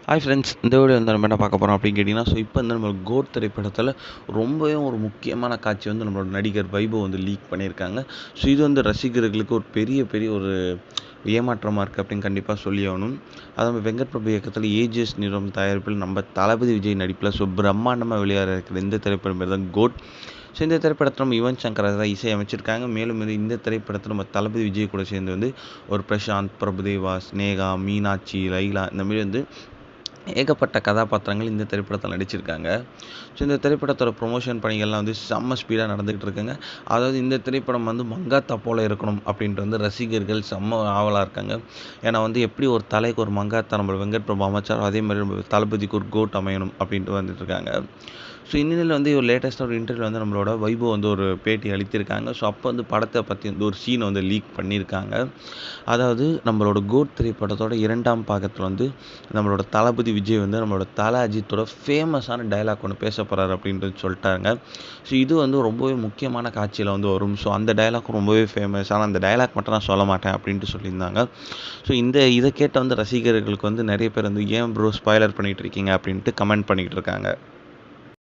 Hi friends, இந்த video வந்து நம்ம என்ன பார்க்க போகிறோம் அப்படின்னு கேட்டிங்கன்னா, இப்போ வந்து நம்ம கோட் திரைப்படத்தில் ரொம்பவே ஒரு முக்கியமான காட்சி வந்து நம்மளோட நடிகர் வைபவ் வந்து லீக் பண்ணியிருக்காங்க. ஸோ இது வந்து ரசிகர்களுக்கு ஒரு பெரிய பெரிய ஒரு ஏமாற்றமாக இருக்குது அப்படின்னு கண்டிப்பாக சொல்லி ஆகணும். அது நம்ம வெங்கட் பிரபு இயக்கத்தில் ஏஜிஎஸ் நிறுவனம் தயாரிப்பில் நம்ம தளபதி விஜய் நடிப்பில் பிரம்மாண்டமாக வெளியாக இருக்கிற இந்த திரைப்படம் பேர் தான் கோட். ஸோ இந்த திரைப்படத்தில் நம்ம யுவன் சங்கர் தான் இசை அமைச்சிருக்காங்க. மேலும் இந்த திரைப்படத்தில் நம்ம தளபதி விஜய் கூட சேர்ந்து வந்து ஒரு பிரசாந்த், பிரபுதேவா, ஸ்னேகா, மீனாட்சி, லைலா இந்த மாதிரி வந்து ஏகப்பட்ட கதாபாத்திரங்கள் இந்த திரைப்படத்தில் நடிச்சிருக்காங்க. ஸோ இந்த திரைப்படத்தோட ப்ரொமோஷன் பணிகள்லாம் வந்து செம்ம ஸ்பீடாக நடந்துகிட்டு இருக்குங்க. அதாவது இந்த திரைப்படம் வந்து மங்காத்தா போல் இருக்கணும் அப்படின்ட்டு வந்து ரசிகர்கள் செம்ம ஆவலாக இருக்காங்க. ஏன்னா வந்து எப்படி ஒரு தலைக்கு ஒரு மங்காத்தா நம்ம வெங்கட் பிரபு அமைச்சாரோ அதே மாதிரி நம்ம தளபதிக்கு ஒரு கோட் அமையணும் அப்படின்ட்டு வந்துட்டு இருக்காங்க. ஸோ இந்நிலையில் வந்து ஒரு லேட்டஸ்ட்டாக ஒரு இன்டர்வியூ வந்து நம்மளோட வைபவ் வந்து ஒரு பேட்டி அளித்திருக்காங்க. ஸோ அப்போ வந்து படத்தை பற்றி வந்து ஒரு சீனை வந்து லீக் பண்ணியிருக்காங்க. அதாவது நம்மளோட கோட் திரைப்படத்தோட 2ஆம் பாகத்தில் வந்து நம்மளோட தளபதி விஜய் வந்து நம்மளோட தல அஜித்தோட ஃபேமஸான டயலாக் ஒன்று பேச போகிறாரு அப்படின்ட்டு சொல்லிட்டாங்க. ஸோ இது வந்து ரொம்பவே முக்கியமான காட்சியில் வந்து வரும். ஸோ அந்த டயலாக் ரொம்பவே ஃபேமஸ். ஆனால் அந்த டயலாக் மட்டும் நான் சொல்ல மாட்டேன் அப்படின்ட்டு சொல்லியிருந்தாங்க. ஸோ இதை கேட்ட வந்து ரசிகர்களுக்கு வந்து நிறைய பேர் வந்து ஏன் ப்ரோ ஸ்பாய்லர் பண்ணிகிட்டு இருக்கீங்க அப்படின்ட்டு கமெண்ட் பண்ணிக்கிட்டு இருக்காங்க.